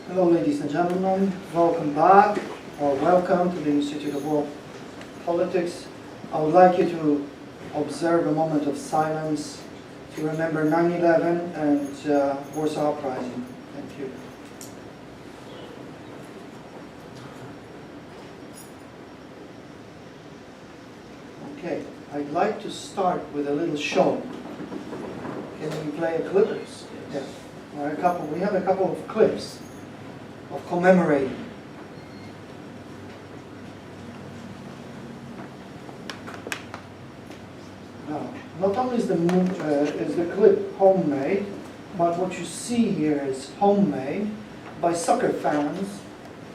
Hello, ladies and gentlemen. Welcome back, or welcome to the Institute of World Politics. I would like you to observe a moment of silence to remember 9/11 and Warsaw Uprising. Thank you. Okay, I'd like to start with a little show. Can we play a clip? Yes. Or we have a couple of clips of commemorating. Now, not only is the clip homemade, but what you see here is homemade by soccer fans,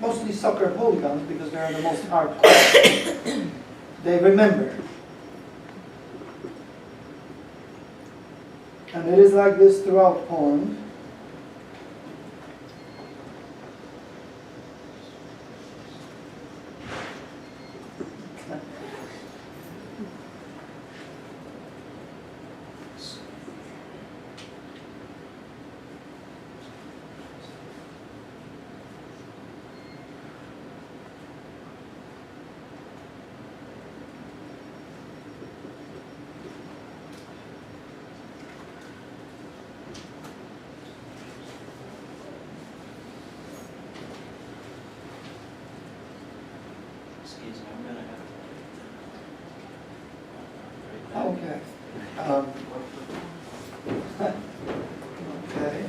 mostly soccer hooligans because they are the most hardcore. They remember. And it is like this throughout Poland. Okay. Okay.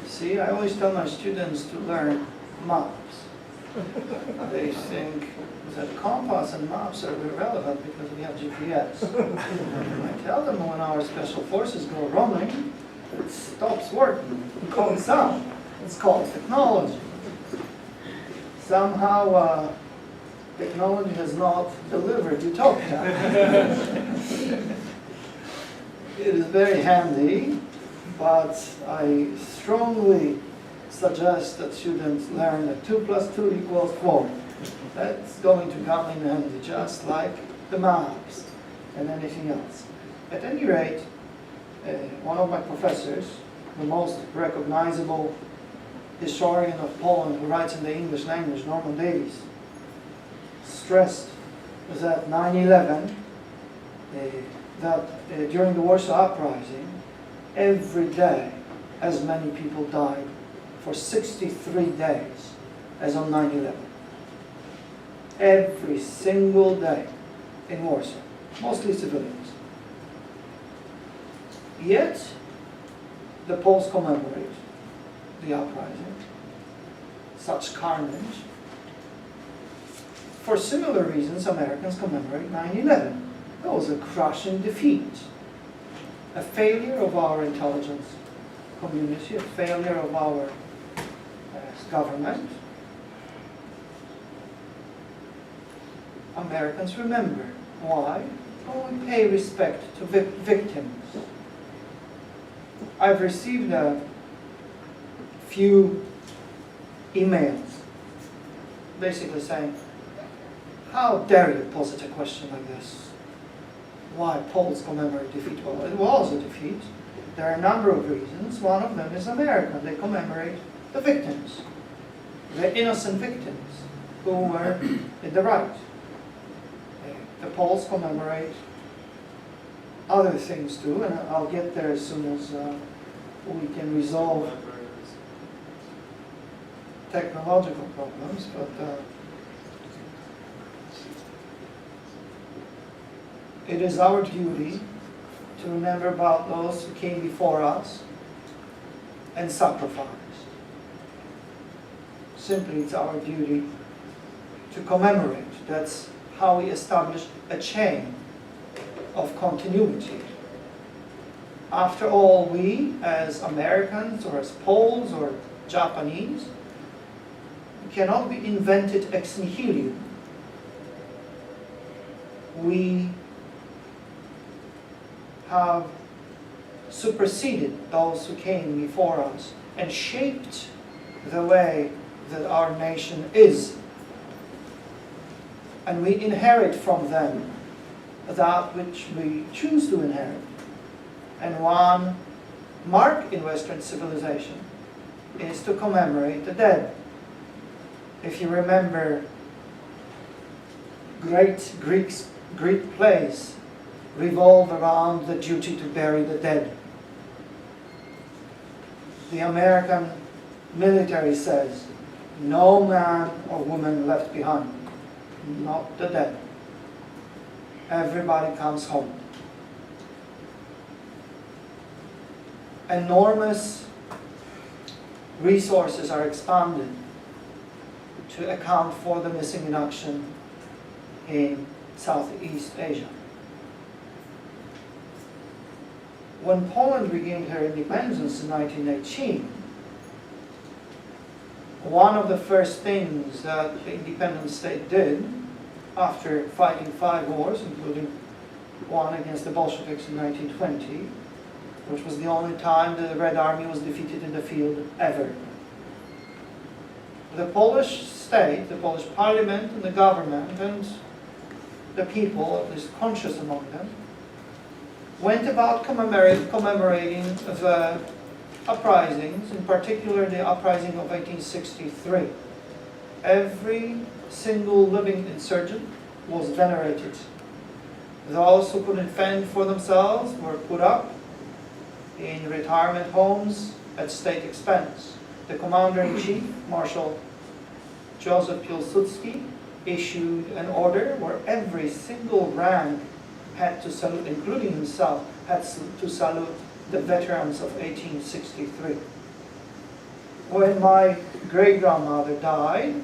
See, I always tell my students to learn maps. They think that compass and maps are irrelevant because we have GPS. I tell them when our special forces go roaming, it stops working. We call it sound. It's called technology. Somehow, technology has not delivered utopia. It is very handy, but I strongly suggest that students learn that 2 + 2 = 4. That's going to come in handy, just like the maps and anything else. At any rate, one of my professors, the most recognizable historian of Poland who writes in the English language, Norman Davies, stressed that 9/11, during the Warsaw Uprising, every day as many people died for 63 days as on 9/11. Every single day in Warsaw, mostly civilians. Yet, the Poles commemorate the uprising, such carnage. For similar reasons, Americans commemorate 9/11. That was a crushing defeat, a failure of our intelligence community, a failure of our government. Americans remember. Why? Well, we pay respect to victims. I've received a few emails basically saying, how dare you posit a question like this? Why Poles commemorate defeat? Well, it was a defeat. There are a number of reasons. One of them is American. They commemorate the victims, the innocent victims who were in the right. The Poles commemorate other things too, and I'll get there as soon as we can resolve technological problems, but it is our duty to remember about those who came before us and sacrificed. Simply, it's our duty to commemorate. That's how we establish a chain of continuity. After all, we, as Americans, or as Poles, or Japanese, cannot be invented ex nihilo. We have superseded those who came before us and shaped the way that our nation is. And we inherit from them that which we choose to inherit. And one mark in Western civilization is to commemorate the dead. If you remember, great Greek plays revolve around the duty to bury the dead. The American military says, no man or woman left behind, not the dead. Everybody comes home. Enormous resources are expanded to account for the missing in action in Southeast Asia. When Poland regained her independence in 1918, one of the first things that the independent state did, after fighting 5 wars, including one against the Bolsheviks in 1920, which was the only time the Red Army was defeated in the field ever. The Polish state, the Polish parliament and the government and the people, at least conscious among them, went about commemorating the uprisings, in particular the uprising of 1863. Every single living insurgent was venerated. Those who couldn't fend for themselves were put up in retirement homes at state expense. The commander-in-chief, Marshal Joseph Pilsudski, issued an order where every single rank had to salute, including himself, had to salute the veterans of 1863. When my great-grandmother died,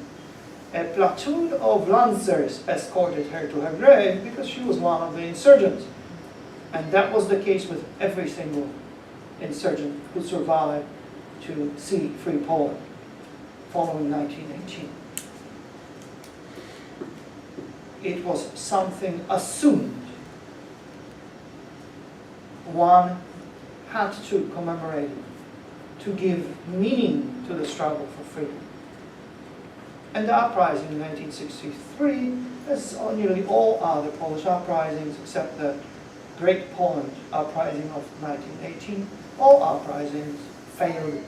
a platoon of lancers escorted her to her grave because she was one of the insurgents. And that was the case with every single insurgent who survived to see free Poland following 1918. It was something assumed. One had to commemorate it, to give meaning to the struggle for freedom. And the uprising in 1963, as nearly all other Polish uprisings except the Great Poland uprising of 1918, all uprisings failed.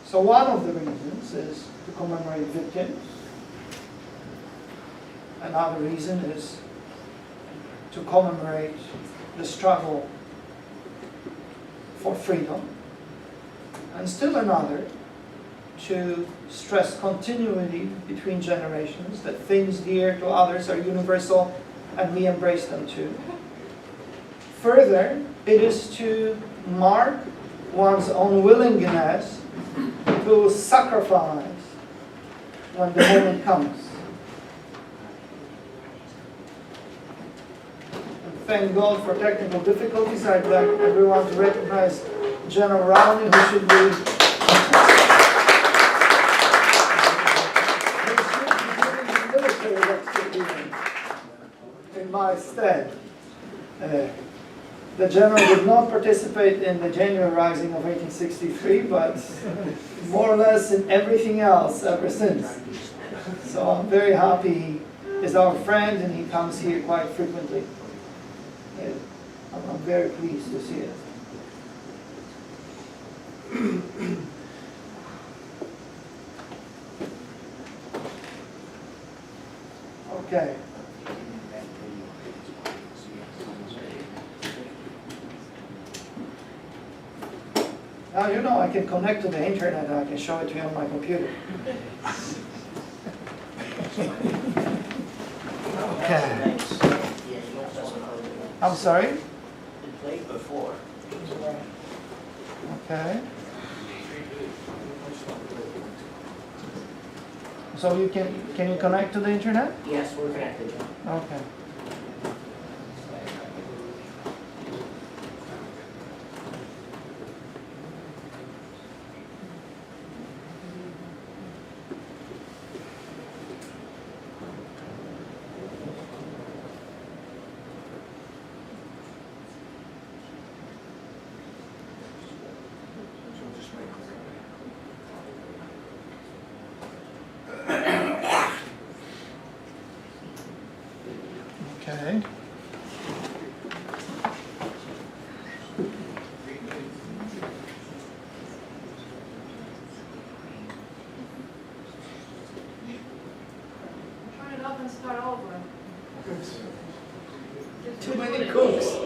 So one of the reasons is to commemorate victims. Another reason is to commemorate the struggle for freedom. And still another, to stress continuity between generations, that things dear to others are universal and we embrace them too. Further, it is to mark one's own willingness to sacrifice when the moment comes. And thank God for technical difficulties. I'd like everyone to recognize General Rowney, who should be in my stead. The general did not participate in the January Rising of 1863, but more or less in everything else ever since. So I'm very happy he is our friend and he comes here quite frequently. I'm very pleased to see it. Okay. Now you know I can connect to the internet and I can show it to you on my computer. Okay. I'm sorry? It played before. Okay. So you can you connect to the internet? Yes, we're connected. Okay. Okay. Too many cooks.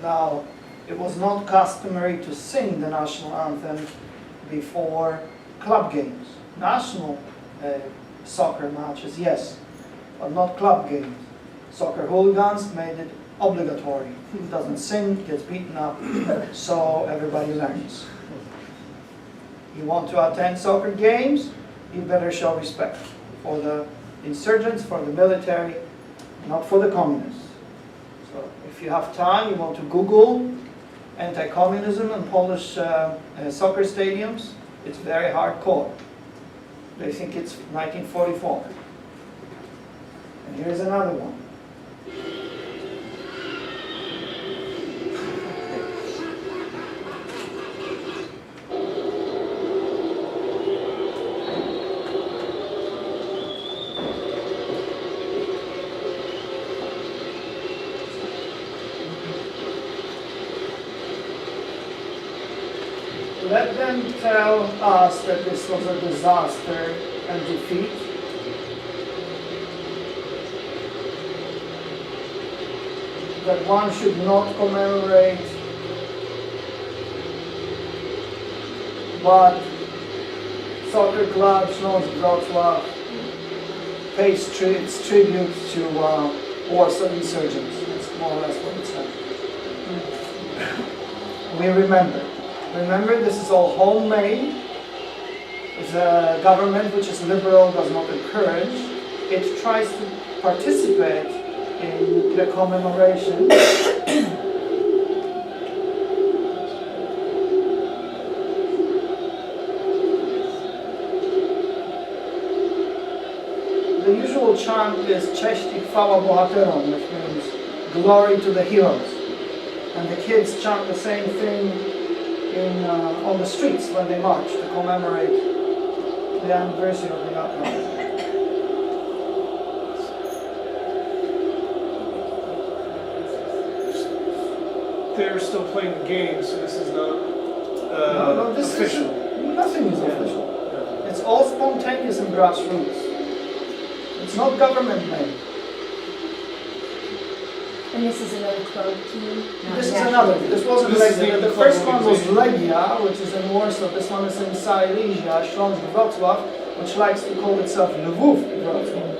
Now, it was not customary to sing the national anthem before club games. National soccer matches, yes, but not club games. Soccer hooligans made it obligatory. Who doesn't sing gets beaten up, so everybody learns. You want to attend soccer games, you better show respect for the insurgents, for the military, not for the communists. So if you have time, you want to Google anti-communism in Polish soccer stadiums, it's very hardcore. They think it's 1944. And here's another one. Let them tell us that this was a disaster and defeat. That one should not commemorate what soccer club Śląsk Wrocław pays its tribute to Warsaw insurgents. That's more or less what it says. We remember. Remember, this is all homemade. It's a government which is liberal, does not encourage. It tries to participate in the commemoration. The usual chant is Cześć i chwała bohaterom, which means glory to the heroes. And the kids chant the same thing on the streets when they march to commemorate the anniversary of the uprising. They're still playing the game, so this is not No, this official. Nothing is official. It's all spontaneous and grassroots. It's not government made. And this is another club team? This is another. This wasn't This is Legia. the The first one was organization. Legia, which is in Warsaw. This one is in Silesia, Śląsk Wrocław, which likes to call itself Lwów Wrocław.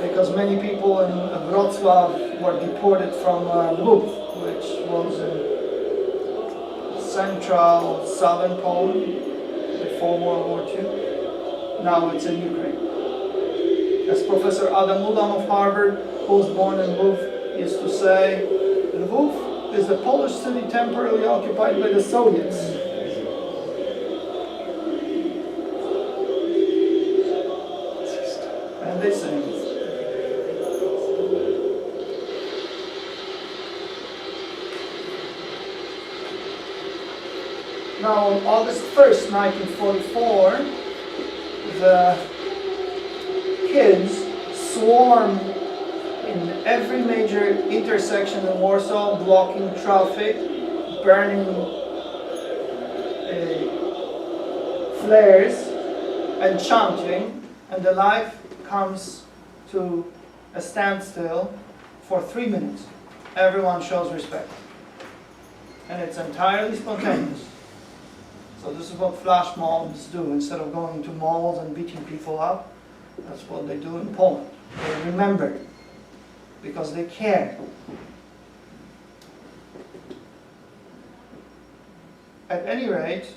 Because many people in Wrocław were deported from Lwów, which was in central southern Poland before World War II. Now it's in Ukraine. As Professor Adam Ulam of Harvard, who was born in Lwów, used to say, Lwów is the Polish city temporarily occupied by the Soviets. And they sing. Now, on August 1st, 1944, the kids swarm in every major intersection in Warsaw, blocking traffic, burning flares, and chanting, and the life comes to a standstill for 3 minutes. Everyone shows respect. And it's entirely spontaneous. So this is what flash mobs do. Instead of going to malls and beating people up, that's what they do in Poland. They remember, because they care. At any rate,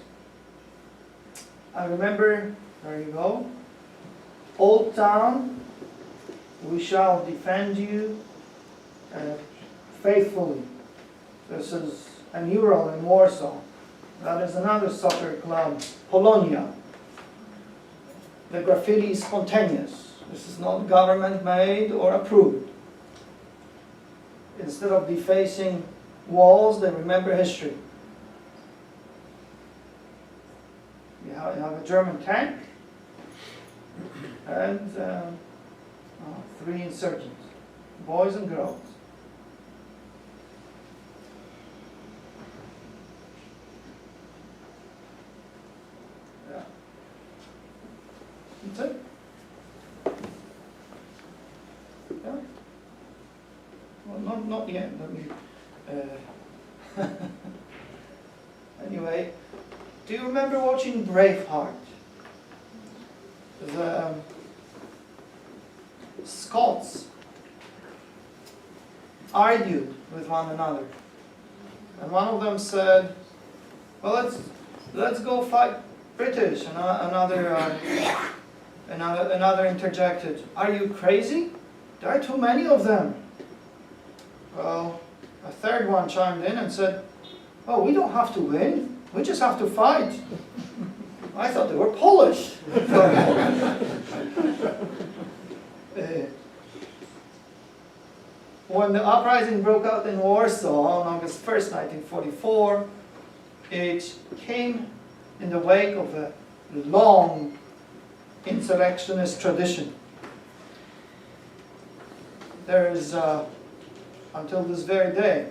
I remember, there you go, Old Town, we shall defend you faithfully. This is a mural in Warsaw. That is another soccer club, Polonia. The graffiti is spontaneous. This is not government made or approved. Instead of defacing walls, they remember history. You have a German tank and 3 insurgents, boys and girls. Yeah. That's it. Yeah. Well, not yet. Let me. Anyway, do you remember watching Braveheart? The Scots argued with one another, and one of them said, "Well, let's go fight British," and another interjected, "Are you crazy? There are too many of them." Well, a third one chimed in and said, "Oh, we don't have to win. We just have to fight." I thought they were Polish. When the uprising broke out in Warsaw on August 1st, 1944, it came in the wake of a long insurrectionist tradition. There is, until this very day,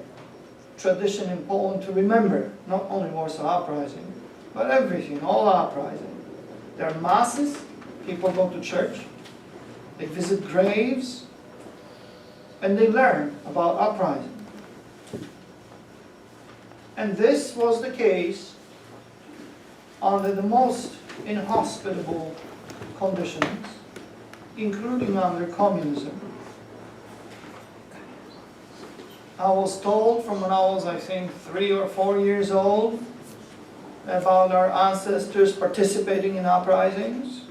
tradition in Poland to remember not only Warsaw Uprising, but everything, all uprising. There are masses, people go to church, they visit graves, and they learn about uprising. And this was the case under the most inhospitable conditions, including under communism. I was told from when I was, I think, 3 or 4 years old about our ancestors participating in uprisings.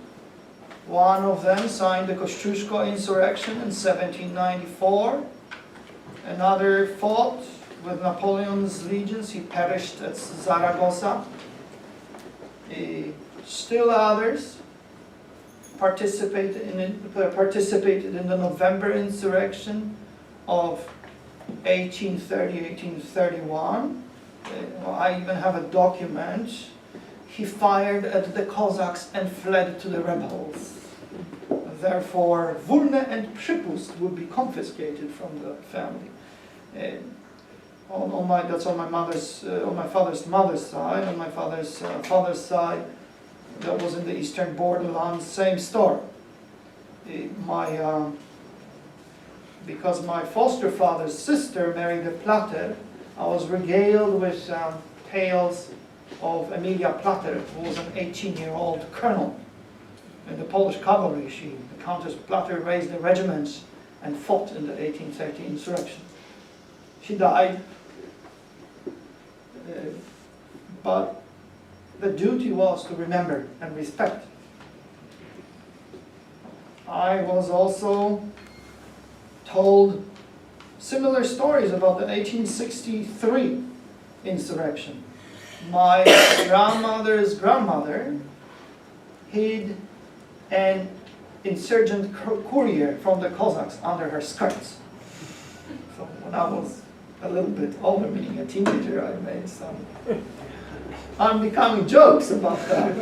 One of them signed the Kościuszko insurrection in 1794. Another fought with Napoleon's legions. He perished at Zaragoza. Still others participated in the November insurrection of 1830-1831. I even have a document. He fired at the Cossacks and fled to the rebels. Therefore, wolne and przypust would be confiscated from the family. That's on my mother's, on my father's mother's side. On my father's father's side, that was in the eastern borderlands. Same story. Because my foster father's sister married a Platter, I was regaled with tales of Emilia Platter, who was an 18-year-old colonel in the Polish cavalry. The Countess Platter raised the regiments and fought in the 1830 insurrection. She died, but the duty was to remember and respect. I was also told similar stories about the 1863 insurrection. My grandmother's grandmother hid an insurgent courier from the Cossacks under her skirts. So when I was a little bit older, meaning a teenager, I made some unbecoming jokes about that.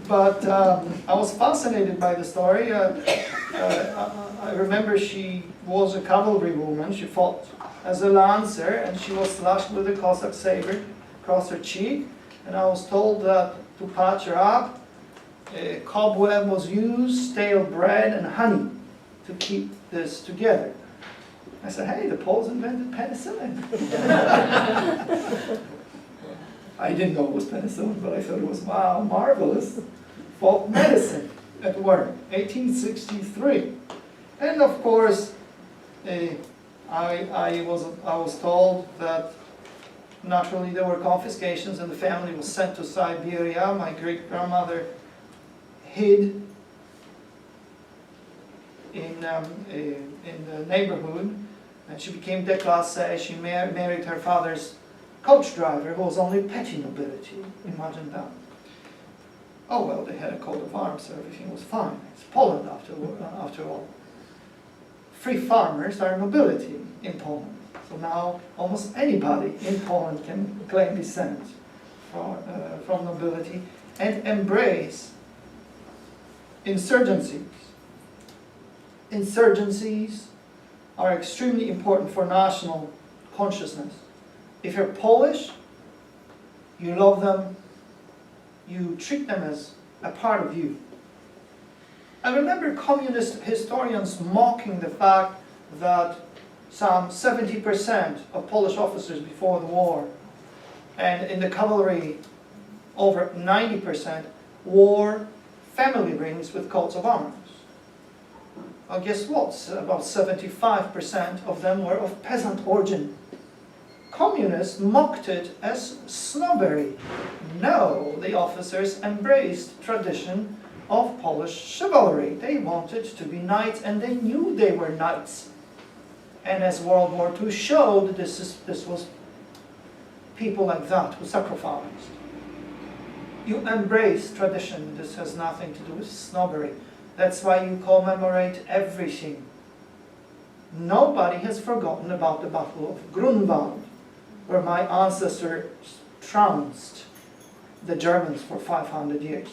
But I was fascinated by the story. I remember she was a cavalry woman. She fought as a lancer, and she was slashed with a Cossack saber across her cheek. And I was told that to patch her up, a cobweb was used, stale bread, and honey to keep this together. I said, hey, the Poles invented penicillin. I didn't know it was penicillin, but I thought it was, wow, marvelous. Folk medicine at work, 1863. And of course, I was told that naturally there were confiscations and the family was sent to Siberia. My great-grandmother hid in the neighborhood, and she became déclassée. She married her father's coach driver, who was only petty nobility. Imagine that. Oh well, they had a coat of arms, so everything was fine. It's Poland after all. Free farmers are nobility in Poland. So now almost anybody in Poland can claim descent from nobility and embrace insurgencies. Insurgencies are extremely important for national consciousness. If you're Polish, you love them, you treat them as a part of you. I remember communist historians mocking the fact that some 70% of Polish officers before the war, and in the cavalry over 90%, wore family rings with coats of arms. Well, guess what? About 75% of them were of peasant origin. Communists mocked it as snobbery. No, the officers embraced tradition of Polish chivalry. They wanted to be knights, and they knew they were knights. And as World War II showed, this was people like that who sacrificed. You embrace tradition. This has nothing to do with snobbery. That's why you commemorate everything. Nobody has forgotten about the Battle of Grunwald, where my ancestors trounced the Germans for 500 years.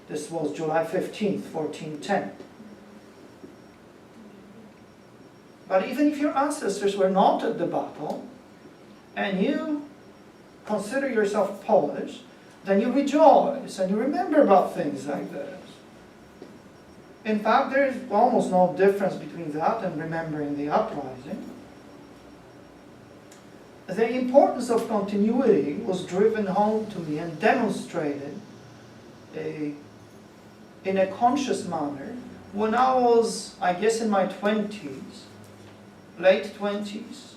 This was July 15th, 1410. But even if your ancestors were not at the battle, and you consider yourself Polish, then you rejoice and you remember about things like this. In fact, there is almost no difference between that and remembering the uprising. The importance of continuity was driven home to me and demonstrated in a conscious manner when I was, I guess, in my 20s, late 20s.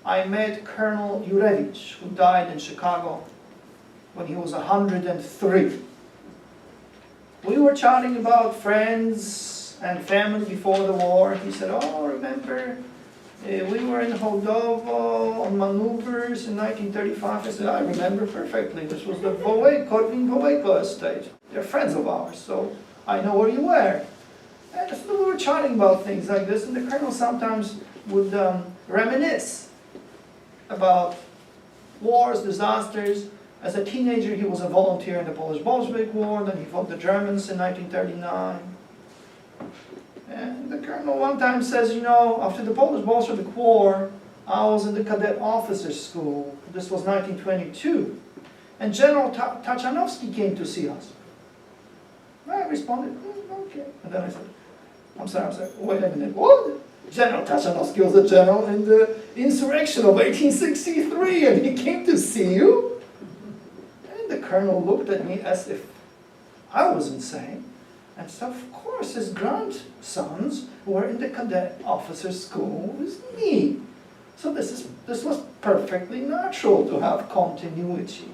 I met Colonel Jurewicz, who died in Chicago when he was 103. We were chatting about friends and family before the war. He said, oh, remember, we were in Hodowo on maneuvers in 1935. I said, I remember perfectly. This was the Korwin-Wołeko estate. They're friends of ours, so I know where you were. And so we were chatting about things like this, and the colonel sometimes would reminisce about wars, disasters. As a teenager, he was a volunteer in the Polish-Bolshevik War, then he fought the Germans in 1939. And the colonel one time says, you know, after the Polish-Bolshevik War, I was in the cadet officers' school. This was 1922. And General Tachanowski came to see us. I responded, okay. And then I said, I'm sorry, wait a minute, what? General Tachanowski was a general in the insurrection of 1863, and he came to see you? And the colonel looked at me as if I was insane. And so, of course, his grandsons were in the cadet officers' school with me. So this was perfectly natural to have continuity.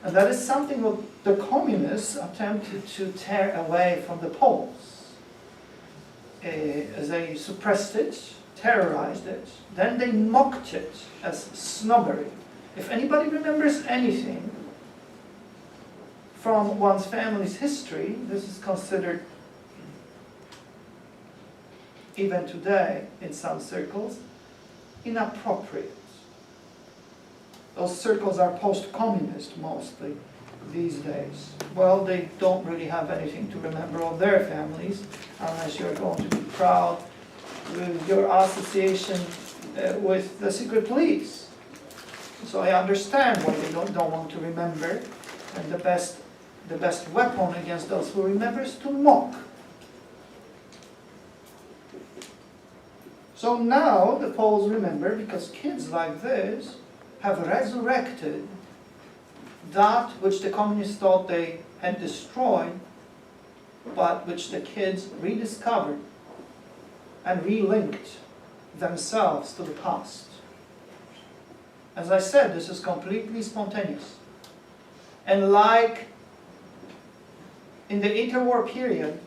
And that is something that the communists attempted to tear away from the Poles. They suppressed it, terrorized it. Then they mocked it as snobbery. If anybody remembers anything from one's family's history, this is considered, even today in some circles, inappropriate. Those circles are post-communist mostly these days. Well, they don't really have anything to remember of their families unless you're going to be proud with your association with the secret police. So I understand why they don't want to remember, and the best weapon against those who remember is to mock. So now the Poles remember because kids like this have resurrected that which the communists thought they had destroyed, but which the kids rediscovered and relinked themselves to the past. As I said, this is completely spontaneous. And like in the interwar period,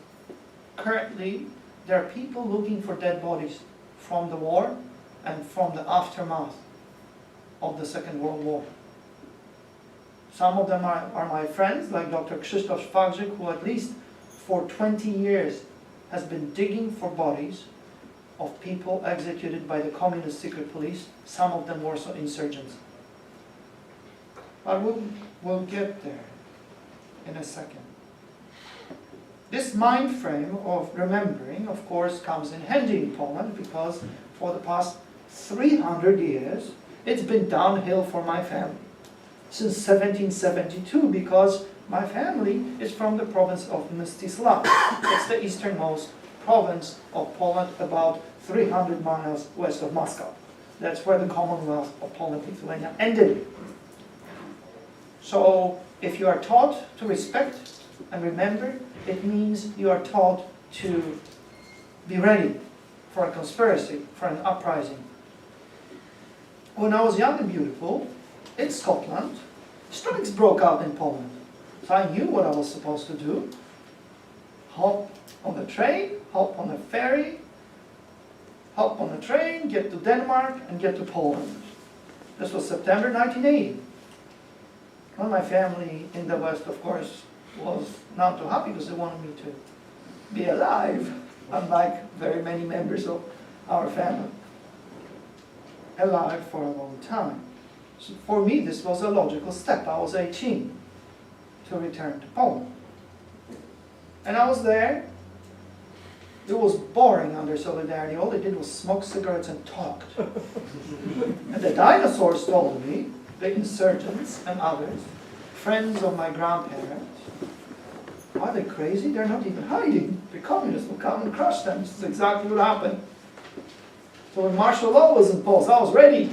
currently there are people looking for dead bodies from the war and from the aftermath of the Second World War. Some of them are my friends, like Dr. Krzysztof Szwagrzyk, who at least for 20 years has been digging for bodies of people executed by the communist secret police, some of them Warsaw insurgents. But we'll get there in a second. This mind frame of remembering, of course, comes in handy in Poland because for the past 300 years, it's been downhill for my family. Since 1772, because my family is from the province of Mstislav. It's the easternmost province of Poland, about 300 miles west of Moscow. That's where the Commonwealth of Poland and Lithuania ended. So if you are taught to respect and remember, it means you are taught to be ready for a conspiracy, for an uprising. When I was young and beautiful, in Scotland, strikes broke out in Poland. So I knew what I was supposed to do. Hop on the train, hop on the ferry, hop on the train, get to Denmark, and get to Poland. This was September 1980. Well, my family in the West, of course, was not too happy because they wanted me to be alive, unlike very many members of our family. Alive for a long time. So for me, this was a logical step. I was 18 to return to Poland. And I was there. It was boring under Solidarity. All they did was smoke cigarettes and talked. And the dinosaurs told me, the insurgents and others, friends of my grandparents, are they crazy? They're not even hiding. The communists will come and crush them. This is exactly what happened. So when martial law was imposed, I was ready.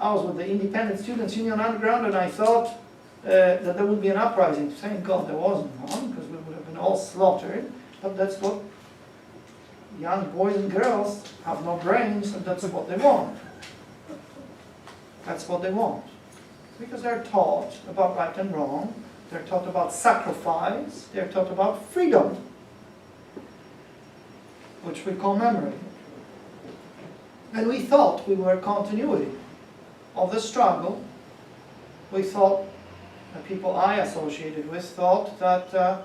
I was with the Independent Students' Union Underground, and I thought that there would be an uprising. Thank God there wasn't one, because we would have been all slaughtered. But that's what young boys and girls have no brains, and that's what they want. That's what they want. Because they're taught about right and wrong. They're taught about sacrifice. They're taught about freedom, which we commemorate. And we thought we were continuity of the struggle. We thought, the people I associated with thought that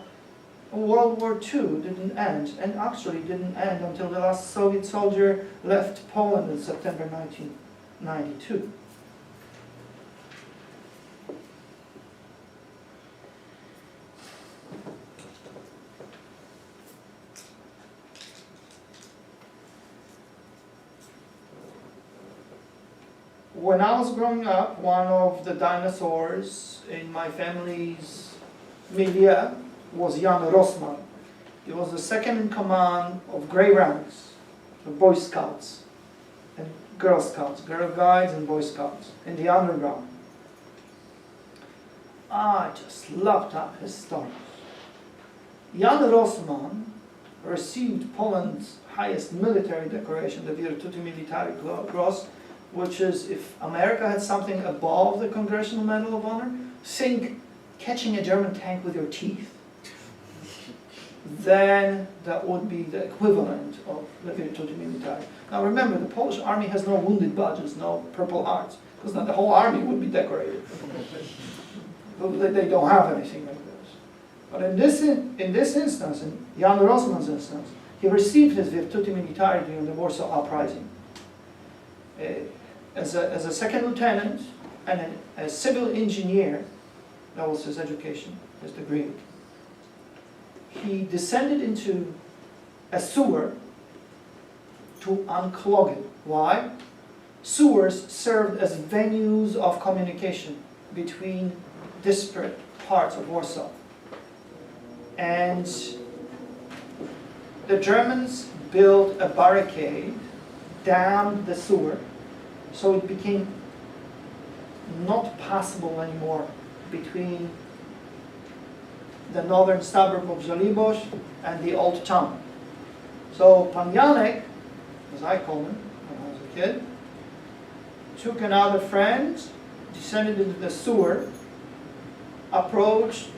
World War II didn't end, and actually didn't end until the last Soviet soldier left Poland in September 1992. When I was growing up, one of the dinosaurs in my family's milieu was Jan Rossmann. He was the second in command of Grey Ranks, the Boy Scouts and Girl Scouts, Girl Guides and Boy Scouts in the underground. I just loved up his stories. Jan Rossmann received Poland's highest military decoration, the Virtuti Militari Cross, which is, if America had something above the Congressional Medal of Honor, think catching a German tank with your teeth. then that would be the equivalent of the virtuti militari. Now remember, the Polish army has no wounded badges, no Purple Hearts, because then the whole army would be decorated. But they don't have anything like this. But in this instance, in Jan Rosman's instance, he received his virtuti militari during the Warsaw Uprising. As a second lieutenant and a civil engineer, that was his education, his degree. He descended into a sewer to unclog it. Why? Sewers served as venues of communication between disparate parts of Warsaw. And the Germans built a barricade, dammed the sewer, so it became not passable anymore between the northern suburb of Żoliborz and the old town. So Pan Janek, as I call him when I was a kid, took another friend, descended into the sewer, approached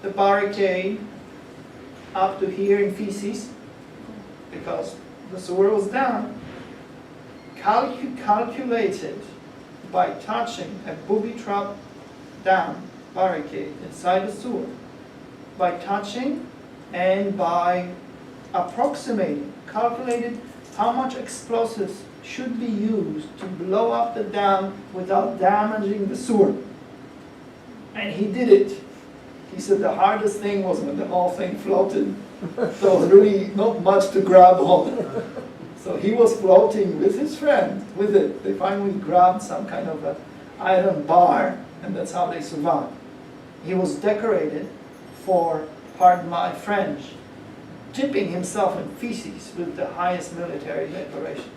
the barricade up to here in feces, because the sewer was down, calculated by touching a booby-trap down barricade inside the sewer, by touching and by approximating, calculated how much explosives should be used to blow up the dam without damaging the sewer. And he did it. He said the hardest thing was when the whole thing floated. There was really not much to grab on. So he was floating with his friend, with it. They finally grabbed some kind of an iron bar, and that's how they survived. He was decorated for, pardon my French, dipping himself in feces with the highest military decoration.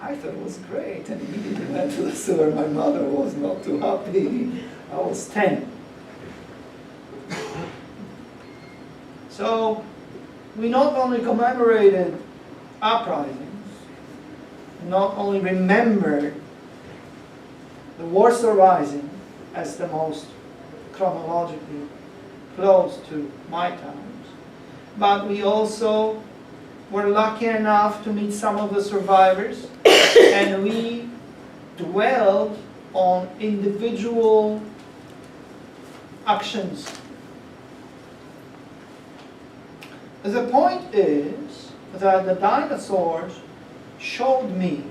I thought it was great, and immediately went to the sewer. My mother was not too happy. I was 10. So, we not only commemorated uprisings, not only remembered the Warsaw Rising as the most chronologically close to my times, but we also were lucky enough to meet some of the survivors, and we dwelled on individual actions. The point is that the dinosaurs showed me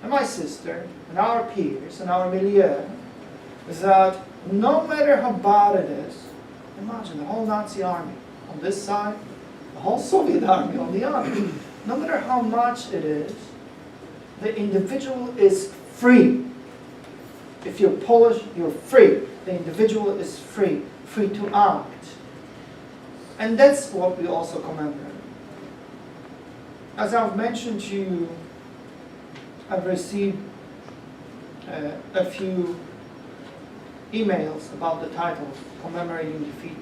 and my sister and our peers and our milieu that no matter how bad it is, imagine the whole Nazi army on this side, the whole Soviet army on the other, no matter how much it is, the individual is free. If you're Polish, you're free. The individual is free, free to act. And that's what we also commemorate. As I've mentioned to you, I've received a few emails about the title, Commemorating Defeat.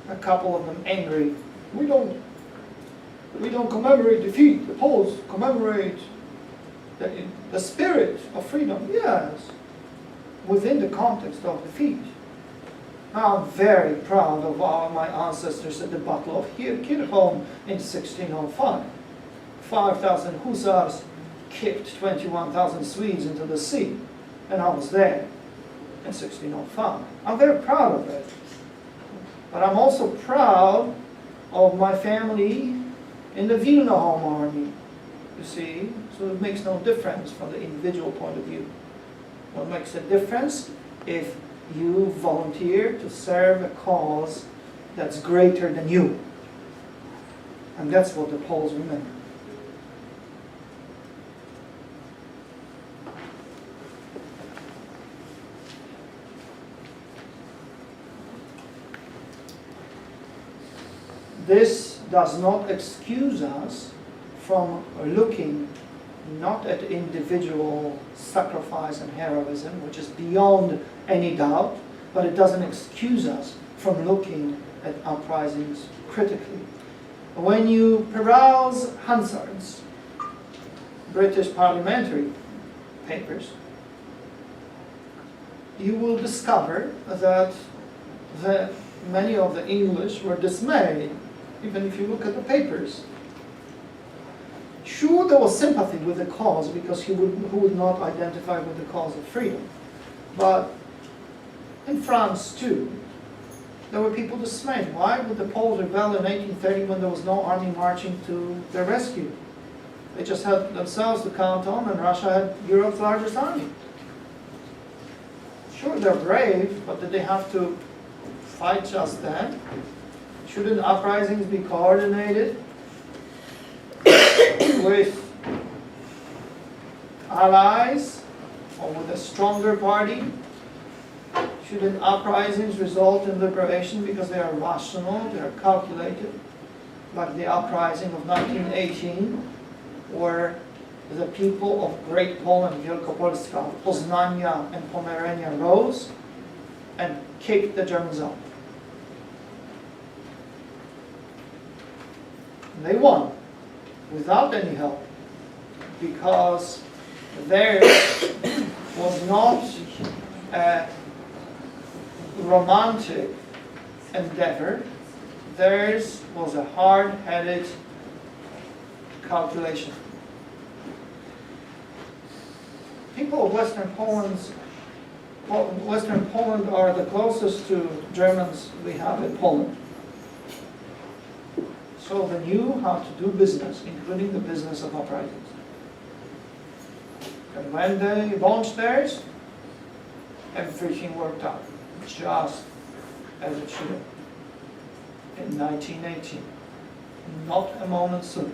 A couple of them angry. We don't commemorate defeat. The Poles commemorate the spirit of freedom. Yes, within the context of defeat. I'm very proud of my ancestors at the Battle of Kirchholm in 1605. 5,000 hussars kicked 21,000 Swedes into the sea, and I was there in 1605. I'm very proud of it. But I'm also proud of my family in the Vilna Home Army, you see. So it makes no difference from the individual point of view. What makes a difference if you volunteer to serve a cause that's greater than you. And that's what the Poles remember. This does not excuse us from looking not at individual sacrifice and heroism, which is beyond any doubt, but it doesn't excuse us from looking at uprisings critically. When you peruse Hansard's British parliamentary papers, you will discover that many of the English were dismayed, even if you look at the papers. Sure, there was sympathy with the cause, because who would not identify with the cause of freedom? But in France too, there were people dismayed. Why would the Poles rebel in 1830 when there was no army marching to their rescue? They just had themselves to count on, and Russia had Europe's largest army. Sure, they're brave, but did they have to fight just then? Shouldn't uprisings be coordinated with allies or with a stronger party? Shouldn't uprisings result in liberation because they are rational, they are calculated, like the uprising of 1918, where the people of Great Poland, Wielkopolska, Poznania and Pomerania rose and kicked the Germans out. And they won without any help, because theirs was not a romantic endeavor. Theirs was a hard-headed calculation. People of Western Poland are the closest to Germans we have in Poland. So they knew how to do business, including the business of uprisings. And when they launched theirs, everything worked out, just as it should have, in 1918. Not a moment sooner.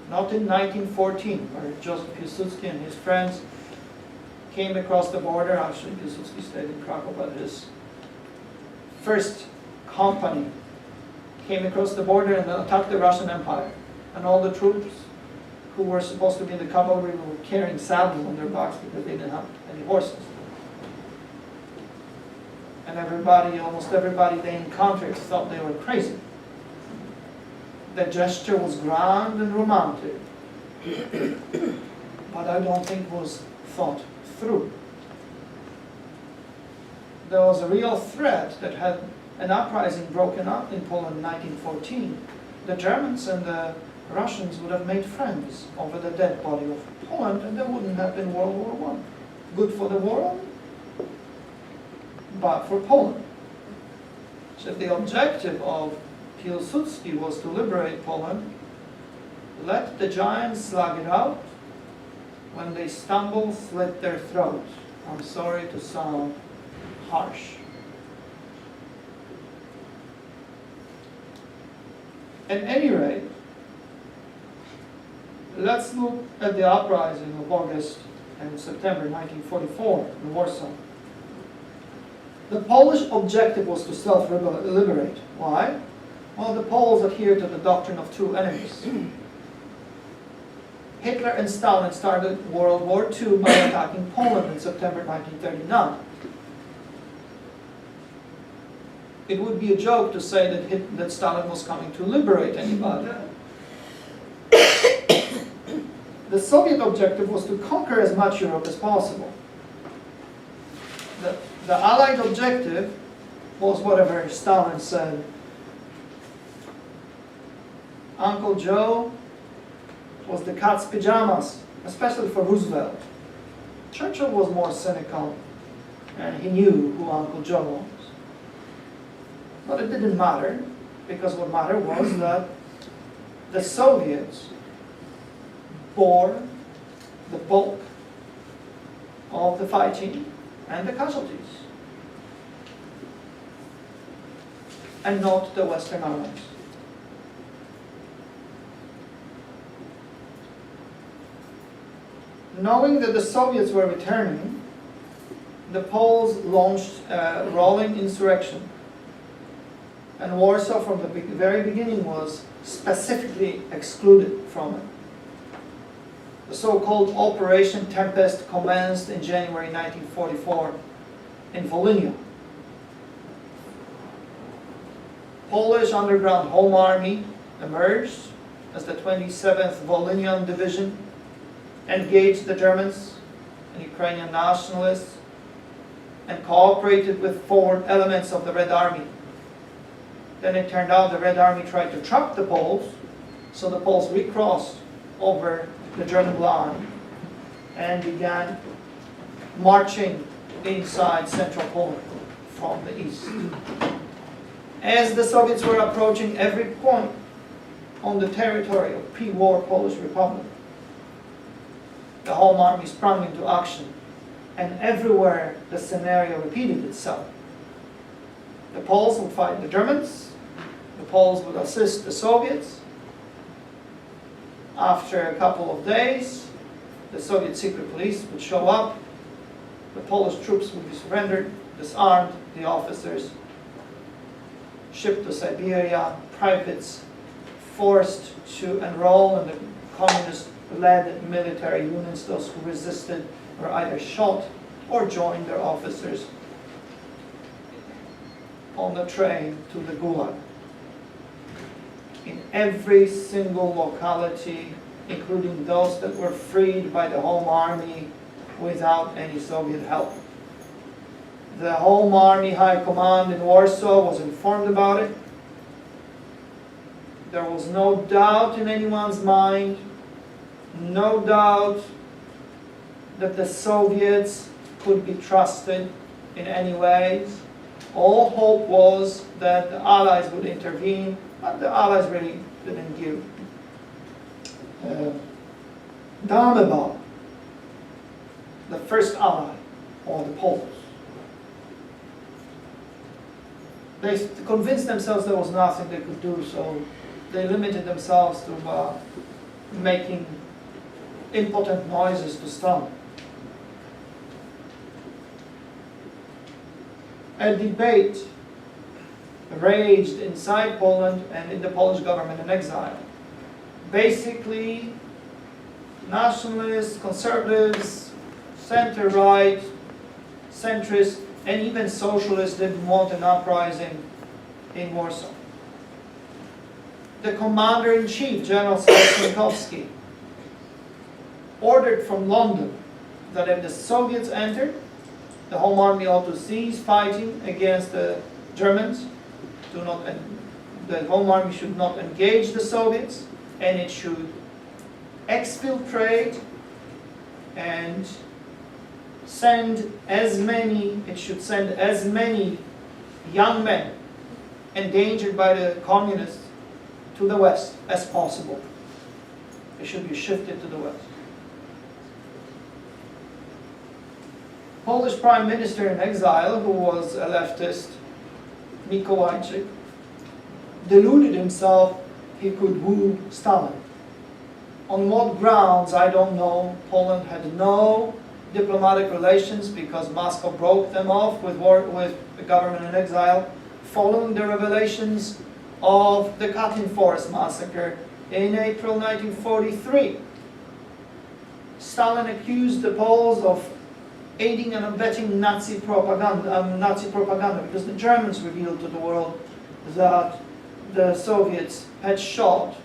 Not in 1914, where Joseph Piłsudski and his friends came across the border. Actually, Piłsudski stayed in Krakow, but his first company came across the border and attacked the Russian Empire. And all the troops who were supposed to be in the cavalry were carrying saddles on their backs because they didn't have any horses. And almost everybody they encountered thought they were crazy. The gesture was grand and romantic, but I don't think was thought through. There was a real threat that had an uprising broken out in Poland in 1914. The Germans and the Russians would have made friends over the dead body of Poland, and there wouldn't have been World War I. Good for the world, but for Poland. So the objective of Piłsudski was to liberate Poland. Let the giants slug it out. When they stumble, slit their throats. I'm sorry to sound harsh. At any rate, let's look at the uprising of August and September 1944 in Warsaw. The Polish objective was to self-liberate. Why? Well, the Poles adhered to the doctrine of two enemies. Hitler and Stalin started World War II by attacking Poland in September 1939. It would be a joke to say that Stalin was coming to liberate anybody. The Soviet objective was to conquer as much Europe as possible. The Allied objective was whatever Stalin said. Uncle Joe was the cat's pajamas, especially for Roosevelt. Churchill was more cynical, and he knew who Uncle Joe was. But it didn't matter, because what mattered was that the Soviets bore the bulk of the fighting and the casualties, and not the Western Allies. Knowing that the Soviets were returning, the Poles launched a rolling insurrection. And Warsaw, from the very beginning, was specifically excluded from it. The so-called Operation Tempest commenced in January 1944 in Volhynia. Polish Underground Home Army emerged as the 27th Volhynian Division, engaged the Germans and Ukrainian nationalists and cooperated with foreign elements of the Red Army. Then it turned out the Red Army tried to trap the Poles, so the Poles recrossed over the German line and began marching inside central Poland from the east. As the Soviets were approaching every point on the territory of pre-war Polish Republic, the Home Army sprang into action, and everywhere the scenario repeated itself. The Poles would fight the Germans, the Poles would assist the Soviets. After a couple of days, the Soviet secret police would show up, the Polish troops would be surrendered, disarmed, the officers shipped to Siberia, privates forced to enroll in the communist-led military units. Those who resisted were either shot or joined their officers on the train to the Gulag. In every single locality, including those that were freed by the Home Army without any Soviet help. The Home Army High Command in Warsaw was informed about it. There was no doubt in anyone's mind, no doubt that the Soviets could be trusted in any ways. All hope was that the Allies would intervene, but the Allies really didn't give a damn about the first ally, or the Poles. They convinced themselves there was nothing they could do, so they limited themselves to making impotent noises to Stalin. A debate raged inside Poland and in the Polish government in exile. Basically, nationalists, conservatives, center-right, centrists, and even socialists didn't want an uprising in Warsaw. The commander-in-chief, General Sosnkowski, ordered from London that if the Soviets entered, the Home Army ought to cease fighting against the Germans. The Home Army should not engage the Soviets, and it should exfiltrate and send as many young men endangered by the communists to the West as possible. They should be shifted to the West. Polish Prime Minister in exile, who was a leftist, Mikołajczyk, deluded himself he could woo Stalin. On what grounds, I don't know. Poland had no diplomatic relations because Moscow broke them off with the government in exile following the revelations of the Katyn Forest massacre in April 1943. Stalin accused the Poles of aiding and abetting Nazi propaganda because the Germans revealed to the world that the Soviets had shot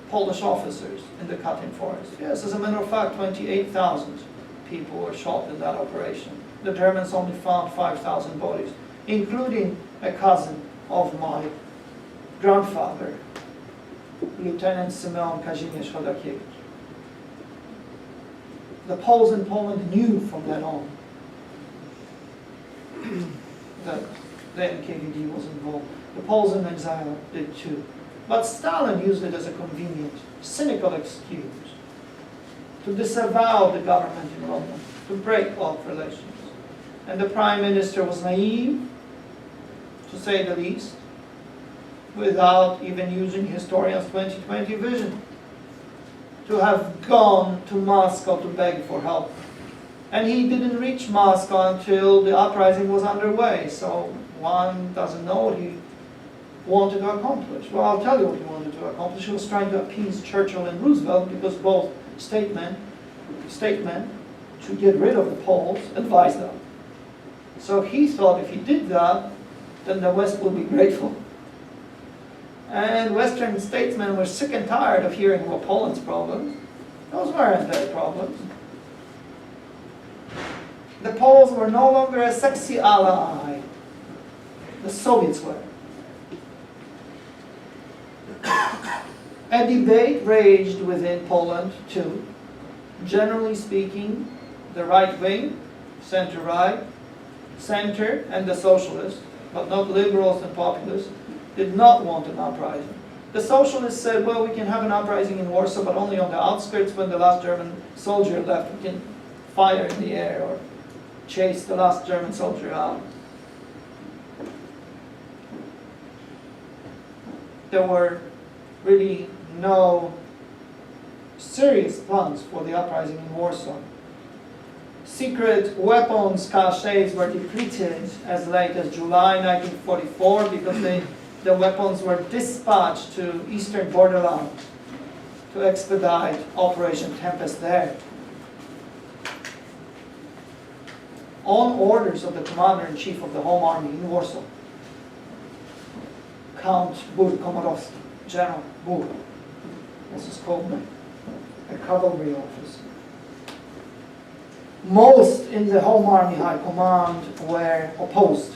Polish officers in the Katyn Forest. Yes, as a matter of fact, 28,000 people were shot in that operation. The Germans only found 5,000 bodies, including a cousin of my grandfather, Lieutenant Simeon Kazimierz Chodakiewicz. The Poles in Poland knew from then on that the NKVD was involved. The Poles in exile did too. But Stalin used it as a convenient, cynical excuse to disavow the government in London, to break off relations. And the Prime Minister was naive, to say the least, without even using historians' 2020 vision, to have gone to Moscow to beg for help. And he didn't reach Moscow until the uprising was underway, so one doesn't know what he wanted to accomplish. Well, I'll tell you what he wanted to accomplish. He was trying to appease Churchill and Roosevelt because both statesmen to get rid of the Poles advised them. So he thought if he did that, then the West would be grateful. And Western statesmen were sick and tired of hearing about Poland's problems. Those weren't their problems. The Poles were no longer a sexy ally. The Soviets were. A debate raged within Poland too. Generally speaking, the right wing, center-right, center, and the socialists, but not liberals and populists, did not want an uprising. The socialists said, well, we can have an uprising in Warsaw, but only on the outskirts. When the last German soldier left, we can fire in the air or chase the last German soldier out. There were really no serious plans for the uprising in Warsaw. Secret weapons caches were depleted as late as July 1944 because the weapons were dispatched to eastern borderland to expedite Operation Tempest there. On orders of the Commander-in-Chief of the Home Army in Warsaw, Count Komorowski, General Bur, was his code name, a cavalry officer. Most in the Home Army High Command were opposed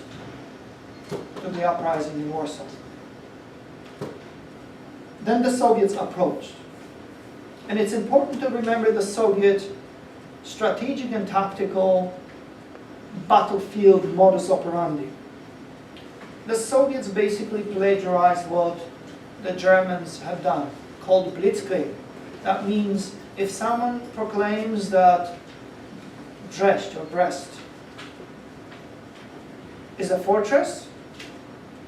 to the uprising in Warsaw. Then the Soviets approached. And it's important to remember the Soviet strategic and tactical battlefield modus operandi. The Soviets basically plagiarized what the Germans have done, called blitzkrieg. That means if someone proclaims that Brest is a fortress,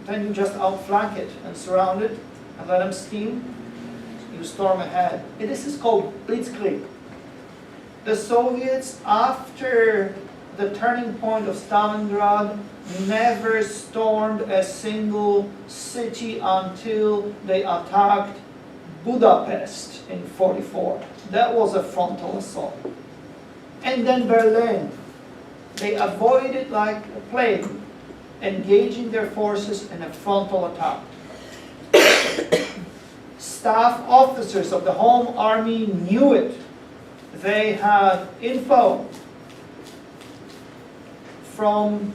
then you just outflank it and surround it and let them steam. You storm ahead. This is called blitzkrieg. The Soviets, after the turning point of Stalingrad, never stormed a single city until they attacked Budapest in 1944. That was a frontal assault. And then Berlin. They avoided like a plague, engaging their forces in a frontal attack. Staff officers of the Home Army knew it. They had info from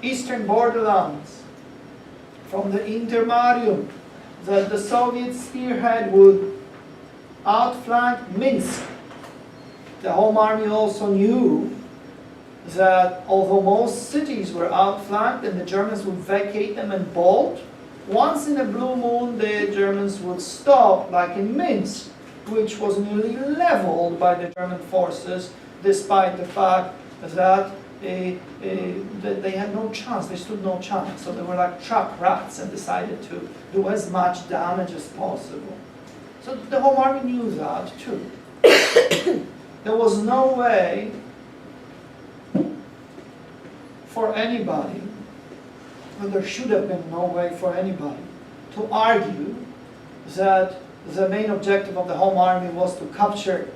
eastern borderlands, from the Intermarium, that the Soviet spearhead would outflank Minsk. The Home Army also knew that although most cities were outflanked and the Germans would vacate them and bolt, once in a blue moon the Germans would stop, like in Minsk, which was nearly leveled by the German forces, despite the fact that they had no chance, they stood no chance. So they were like track rats and decided to do as much damage as possible. So the Home Army knew that too. There was no way for anybody, and there should have been no way for anybody, to argue that the main objective of the Home Army was to capture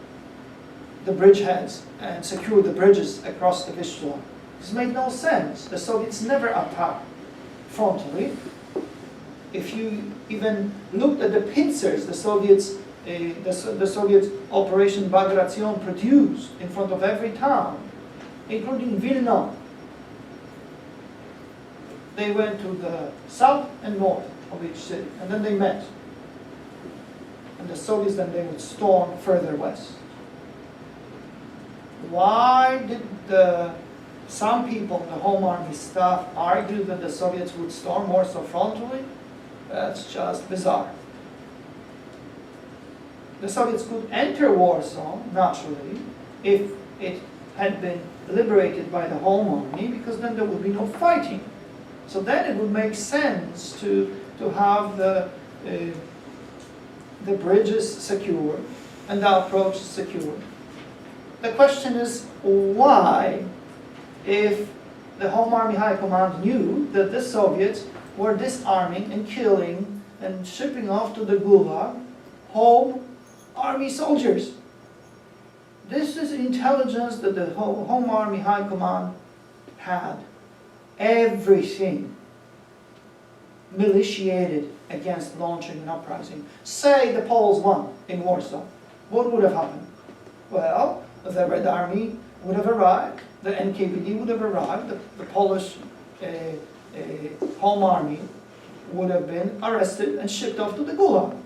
the bridgeheads and secure the bridges across the Vistula. This made no sense. The Soviets never attacked frontally. If you even looked at the pincers the Soviet Operation Bagration produced in front of every town, including Vilna, they went to the south and north of each city, and then they met. And the Soviets then they would storm further west. Why did some people in the Home Army staff argue that the Soviets would storm Warsaw frontally? That's just bizarre. The Soviets could enter Warsaw, naturally, if it had been liberated by the Home Army, because then there would be no fighting. So then it would make sense to have the bridges secure and the approach secure. The question is why, if the Home Army High Command knew that the Soviets were disarming and killing and shipping off to the Gulag Home Army soldiers. This is intelligence that the Home Army High Command had. Everything militiated against launching an uprising. Say the Poles won in Warsaw. What would have happened? Well, the Red Army would have arrived, the NKVD would have arrived, the Polish Home Army would have been arrested and shipped off to the Gulag.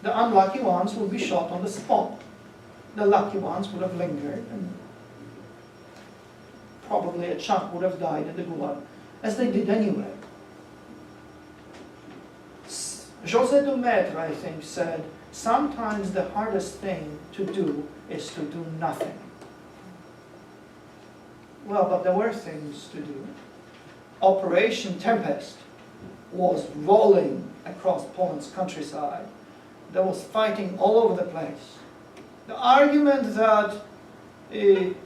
The unlucky ones would be shot on the spot. The lucky ones would have lingered, and probably a chunk would have died in the Gulag, as they did anyway. José de Maistre, I think, said, sometimes the hardest thing to do is to do nothing. Well, but there were things to do. Operation Tempest was rolling across Poland's countryside. There was fighting all over the place. The argument that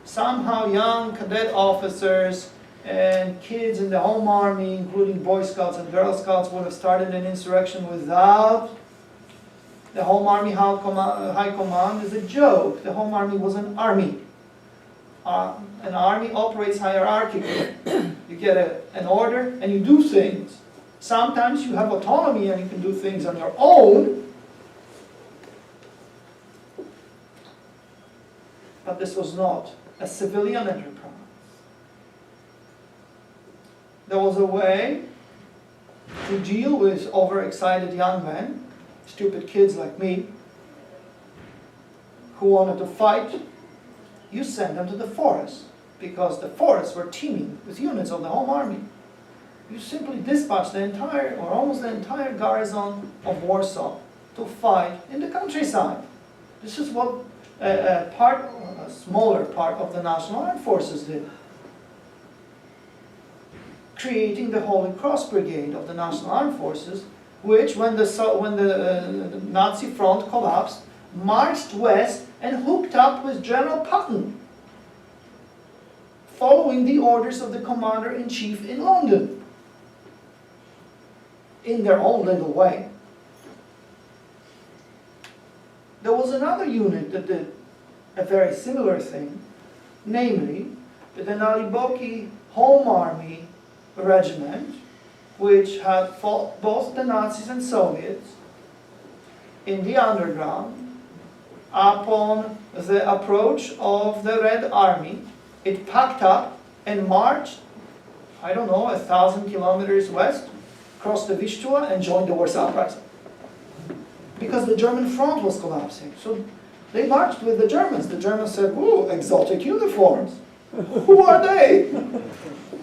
somehow young cadet officers and kids in the Home Army, including Boy Scouts and Girl Scouts, would have started an insurrection without the Home Army High Command is a joke. The Home Army was an army. An army operates hierarchically. You get an order and you do things. Sometimes you have autonomy and you can do things on your own. But this was not a civilian enterprise. There was a way to deal with overexcited young men, stupid kids like me, who wanted to fight. You send them to the forest, because the forests were teeming with units of the Home Army. You simply dispatch the entire, or almost the entire garrison of Warsaw to fight in the countryside. This is what a smaller part of the National Armed Forces did. Creating the Holy Cross Brigade of the National Armed Forces, which, when the Nazi front collapsed, marched west and hooked up with General Patton, following the orders of the Commander-in-Chief in London, in their own little way. There was another unit that did a very similar thing, namely the Naliboki Home Army Regiment, which had fought both the Nazis and Soviets in the underground. Upon the approach of the Red Army, it packed up and marched, I don't know, 1,000 kilometers west, crossed the Vistula and joined the Warsaw Uprising. Because the German front was collapsing. So they marched with the Germans. The Germans said, "Ooh, exotic uniforms. Who are they?"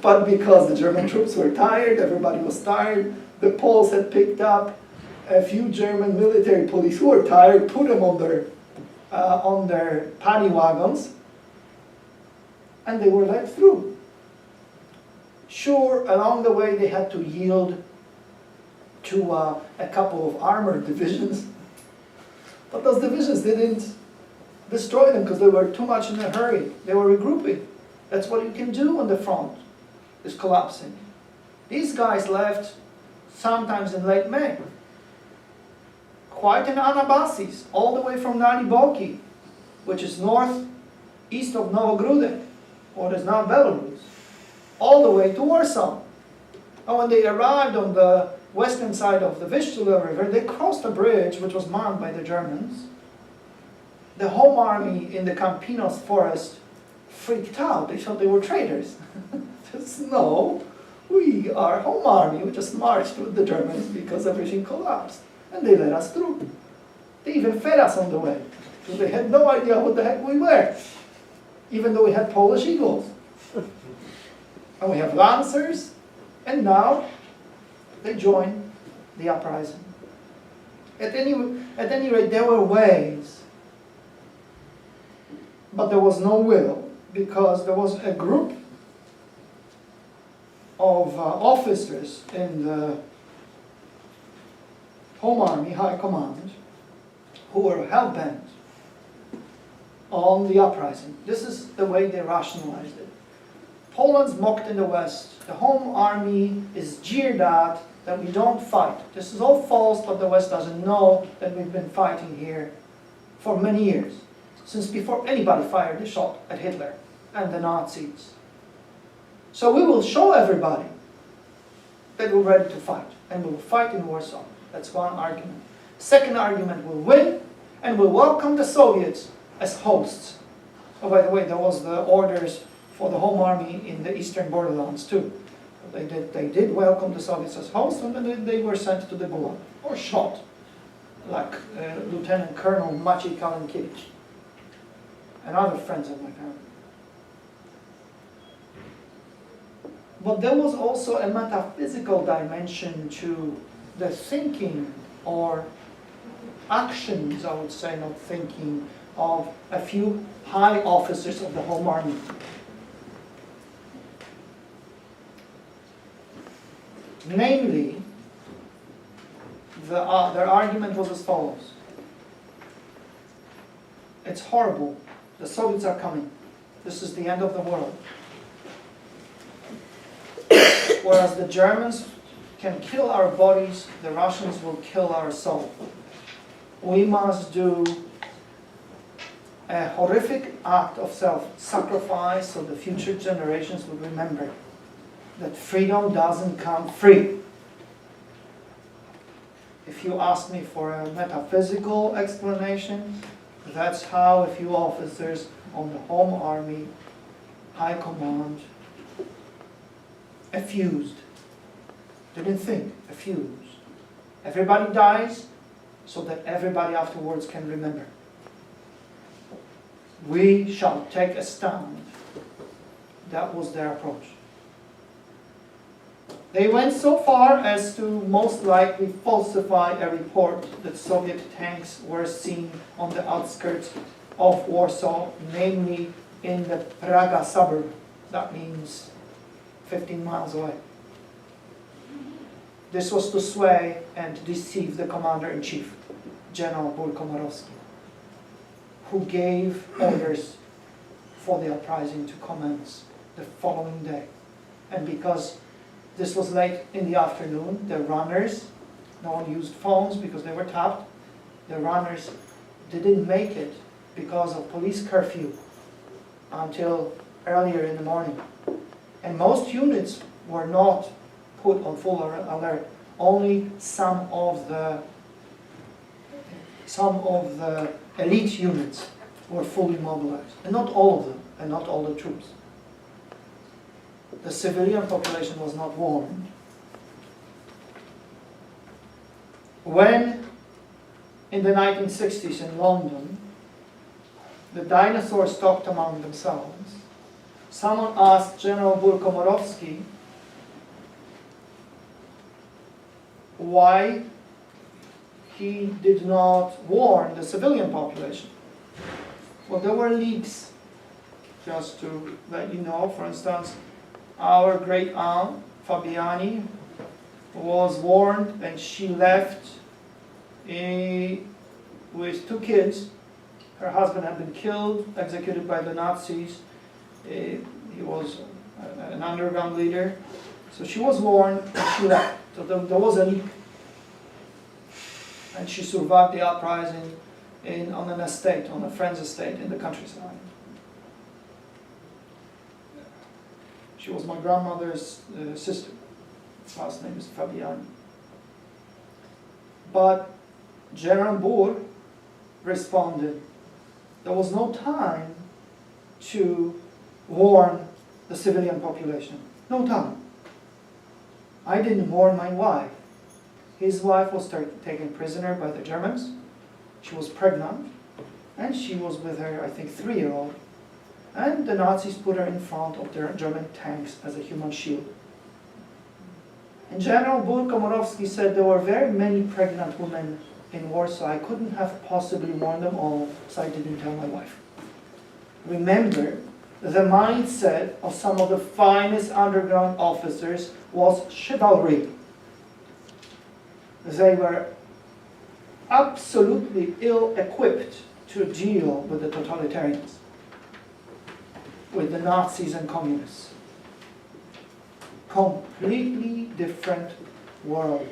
But because the German troops were tired, everybody was tired, the Poles had picked up a few German military police who were tired, put them on their paddy wagons, and they were let through. Sure, along the way they had to yield to a couple of armored divisions, but those divisions didn't destroy them because they were too much in a hurry. They were regrouping. That's what you can do when the front is collapsing. These guys left sometimes in late May, quite in Anabasis, all the way from Naliboki, which is northeast of Novogródek, what is now Belarus, all the way to Warsaw. And when they arrived on the western side of the Vistula River, they crossed a bridge which was manned by the Germans. The Home Army in the Campinos forest freaked out. They thought they were traitors. No, we are Home Army. We just marched with the Germans because everything collapsed. And they let us through. They even fed us on the way. So they had no idea what the heck we were. Even though we had Polish Eagles. And we have Lancers. And now they join the uprising. At any rate, there were ways. But there was no will, because there was a group of officers in the Home Army High Command who were hell-bent on the uprising. This is the way they rationalized it. Poland's mocked in the West. The Home Army is jeered at that we don't fight. This is all false, but the West doesn't know that we've been fighting here for many years, since before anybody fired a shot at Hitler and the Nazis. So we will show everybody that we're ready to fight, and we'll fight in Warsaw. That's one argument. Second argument, we'll win, and we'll welcome the Soviets as hosts. Oh, by the way, there was the orders for the home army in the eastern borderlands too. They did welcome the Soviets as hosts, and then they were sent to the Gulag or shot, like Lieutenant Colonel Maciej Kalenkiewicz and other friends of my family. But there was also a metaphysical dimension to the thinking or actions, I would say, not thinking, of a few high officers of the Home Army. Namely, their argument was as follows. It's horrible. The Soviets are coming. This is the end of the world. Whereas the Germans can kill our bodies, the Russians will kill our soul. We must do a horrific act of self-sacrifice so the future generations will remember that freedom doesn't come free. If you ask me for a metaphysical explanation, that's how a few officers on the Home Army High Command effused. Didn't think, effused. Everybody dies so that everybody afterwards can remember. We shall take a stand. That was their approach. They went so far as to most likely falsify a report that Soviet tanks were seen on the outskirts of Warsaw, namely in the Praga suburb. That means 15 miles away. This was to sway and deceive the commander-in-chief, General Komorowski, who gave orders for the uprising to commence the following day. And because this was late in the afternoon, the runners, no one used phones because they were tapped, the runners didn't make it because of police curfew until earlier in the morning. And most units were not put on full alert. Only some of the elite units were fully mobilized, and not all of them, and not all the troops. The civilian population was not warned. When, in the 1960s in London, the dinosaurs talked among themselves, someone asked General Komorowski why he did not warn the civilian population. Well, there were leaks, just to let you know. For instance, our great aunt, Fabiani, was warned, and she left with 2 kids. Her husband had been killed, executed by the Nazis. He was an underground leader. So she was warned, and she left. So there was a leak. And she survived the uprising on an estate, on a friend's estate in the countryside. She was my grandmother's sister. Her last name is Fabiani. But General Bur responded, there was no time to warn the civilian population. No time. I didn't warn my wife. His wife was taken prisoner by the Germans. She was pregnant, and she was with her, I think, 3-year-old. And the Nazis put her in front of their German tanks as a human shield. And General Komorowski said there were very many pregnant women in Warsaw. I couldn't have possibly warned them all, so I didn't tell my wife. Remember, the mindset of some of the finest underground officers was chivalry. They were absolutely ill-equipped to deal with the totalitarians, with the Nazis and communists. Completely different world.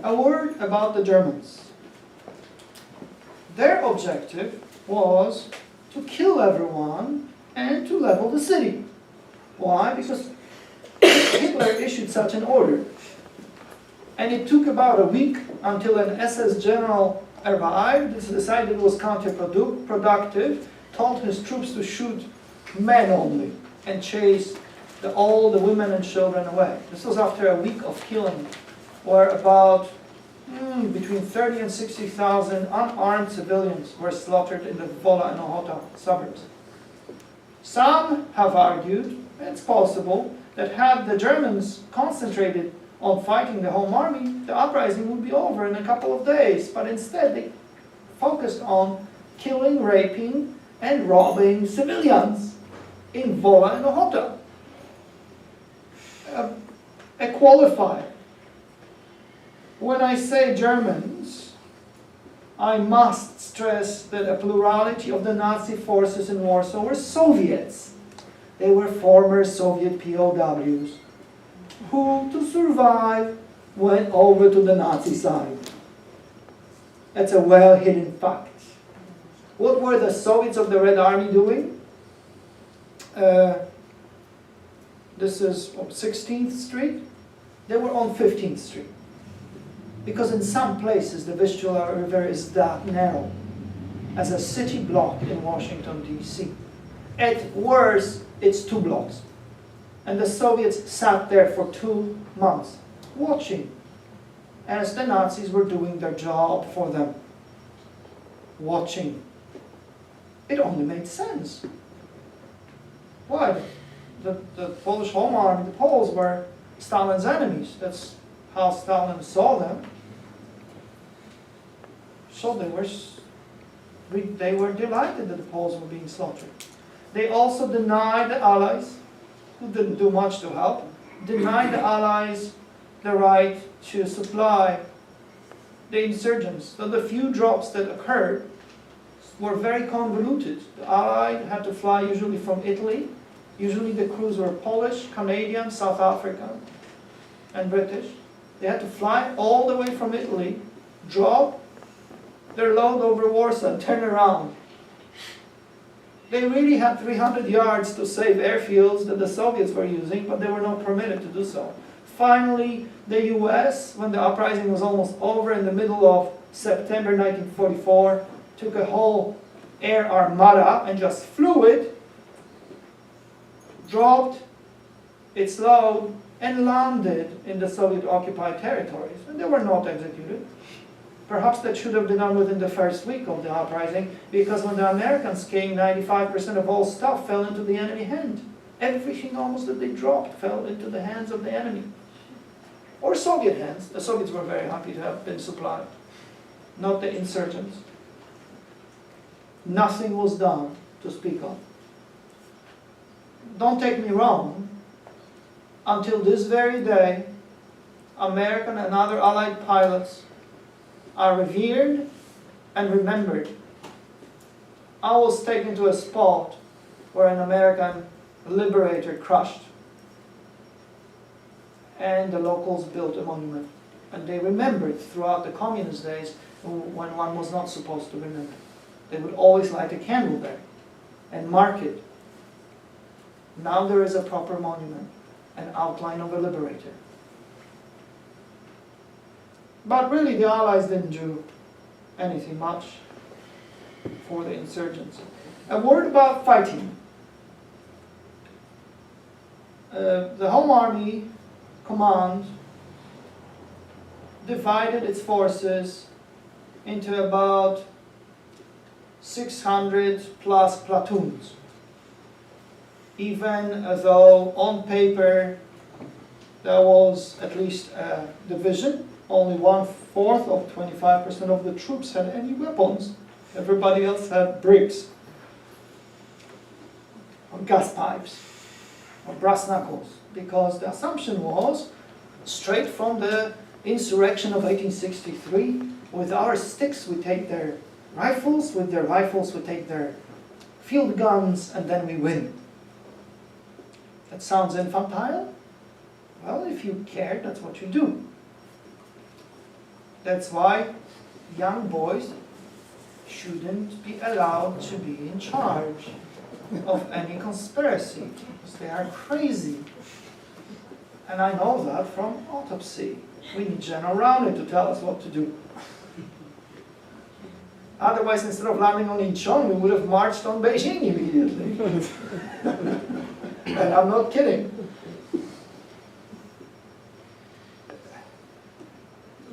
A word about the Germans. Their objective was to kill everyone and to level the city. Why? Because Hitler issued such an order. And it took about a week until an SS general arrived, decided it was counterproductive, told his troops to shoot men only, and chase all the women and children away. This was after a week of killing, where about between 30 and 60,000 unarmed civilians were slaughtered in the Wola and Ochota suburbs. Some have argued, it's possible, that had the Germans concentrated on fighting the home army, the uprising would be over in a couple of days. But instead, they focused on killing, raping, and robbing civilians in Wola and Ochota. A qualifier. When I say Germans, I must stress that a plurality of the Nazi forces in Warsaw were Soviets. They were former Soviet POWs who, to survive, went over to the Nazi side. That's a well-hidden fact. What were the Soviets of the Red Army doing? This is 16th Street. They were on 15th Street. Because in some places the Vistula River is that narrow as a city block in Washington, D.C. At worst, it's 2 blocks. And the Soviets sat there for 2 months, watching, as the Nazis were doing their job for them. Watching. It only made sense. Why? The Polish Home Army, the Poles, were Stalin's enemies. That's how Stalin saw them. So they were delighted that the Poles were being slaughtered. They also denied the Allies, who didn't do much to help, denied the Allies the right to supply the insurgents. So the few drops that occurred were very convoluted. The Allies had to fly usually from Italy. Usually the crews were Polish, Canadian, South African, and British. They had to fly all the way from Italy, drop their load over Warsaw, and turn around. They really had 300 yards to save airfields that the Soviets were using, but they were not permitted to do so. Finally, the US, when the uprising was almost over in the middle of September 1944, took a whole air armada and just flew it, dropped its load, and landed in the Soviet-occupied territories. And they were not executed. Perhaps that should have been done within the first week of the uprising, because when the Americans came, 95% of all stuff fell into the enemy hand. Everything almost that they dropped fell into the hands of the enemy. Or Soviet hands. The Soviets were very happy to have been supplied, not the insurgents. Nothing was done to speak of. Don't take me wrong. Until this very day, American and other Allied pilots are revered and remembered. I was taken to a spot where an American liberator crushed, and the locals built a monument. And they remembered throughout the communist days when one was not supposed to remember. They would always light a candle there and mark it. Now there is a proper monument, an outline of a liberator. But really the Allies didn't do anything much for the insurgents. A word about fighting. The Home Army Command divided its forces into about 600 plus platoons. Even though on paper there was at least a division, only 1/4 of 25% of the troops had any weapons. Everybody else had bricks, or gas pipes, or brass knuckles, because the assumption was, straight from the insurrection of 1863, with our sticks we take their rifles, with their rifles we take their field guns, and then we win. That sounds infantile? Well, if you care, that's what you do. That's why young boys shouldn't be allowed to be in charge of any conspiracy, because they are crazy. And I know that from autopsy. We need General Rounded to tell us what to do. Otherwise, instead of landing on Incheon, we would have marched on Beijing immediately. And I'm not kidding.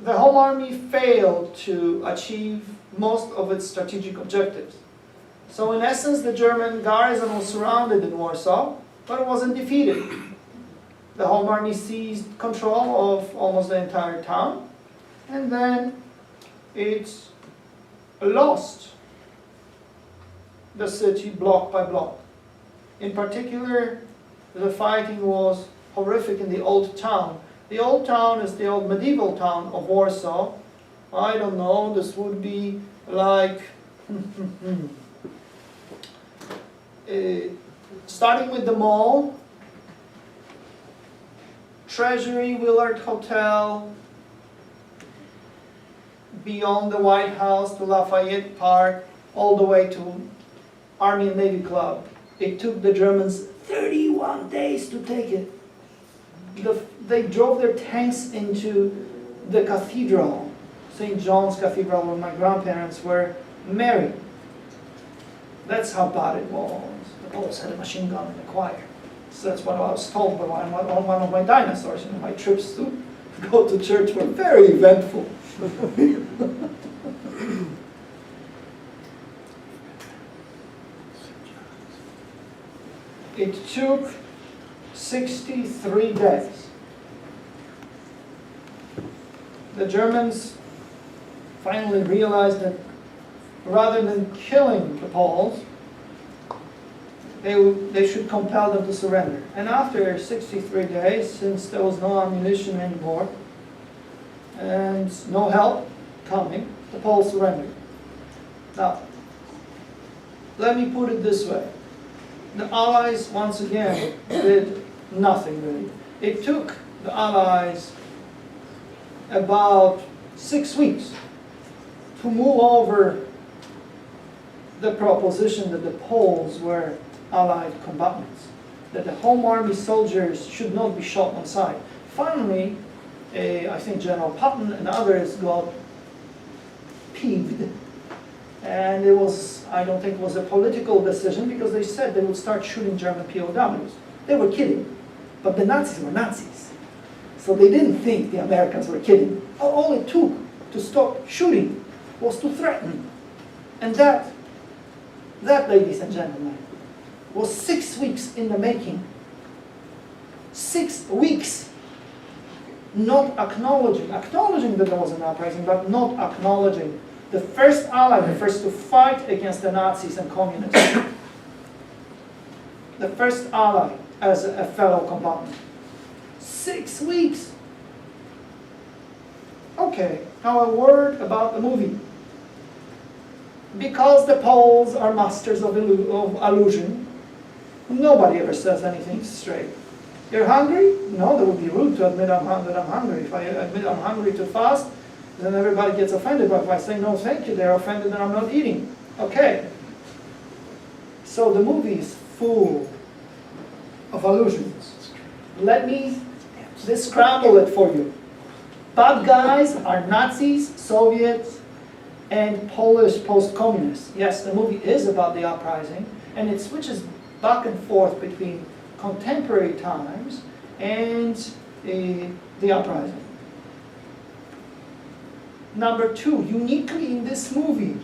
The Home Army failed to achieve most of its strategic objectives. So in essence, the German garrison was surrounded in Warsaw, but it wasn't defeated. The Home Army seized control of almost the entire town, and then it lost the city block by block. In particular, the fighting was horrific in the old town. The old town is the old medieval town of Warsaw. I don't know, this would be like starting with the mall, Treasury, Willard Hotel, beyond the White House to Lafayette Park, all the way to Army and Navy Club. It took the Germans 31 days to take it. They drove their tanks into the cathedral, St. John's Cathedral, where my grandparents were married. That's how bad it was. The Poles had a machine gun in the choir. So that's what I was told by one of my dinosaurs. You know, my trips to go to church were very eventful. It took 63 days. The Germans finally realized that rather than killing the Poles, they should compel them to surrender. And after 63 days, since there was no ammunition anymore and no help coming, the Poles surrendered. Now, let me put it this way. The Allies, once again, did nothing really. It took the Allies about 6 weeks to move over the proposition that the Poles were Allied combatants, that the Home Army soldiers should not be shot on sight. Finally, I think General Patton and others got peeved. And it was, I don't think it was a political decision, because they said they would start shooting German POWs. They were kidding, but the Nazis were Nazis. So they didn't think the Americans were kidding. All it took to stop shooting was to threaten. And that, ladies and gentlemen, was 6 weeks in the making. 6 weeks. Not acknowledging that there was an uprising, but not acknowledging. The first ally, the first to fight against the Nazis and communists. The first ally as a fellow combatant. 6 weeks. Okay, now a word about the movie. Because the Poles are masters of illusion, nobody ever says anything straight. You're hungry? No, that would be rude to admit that I'm hungry. If I admit I'm hungry too fast, then everybody gets offended. But if I say no thank you, they're offended that I'm not eating. Okay. So the movie is full of allusions. Let me scramble it for you. Bad guys are Nazis, Soviets, and Polish post-communists. Yes, the movie is about the uprising, and it switches back and forth between contemporary times and the uprising. Number 2, uniquely in this movie,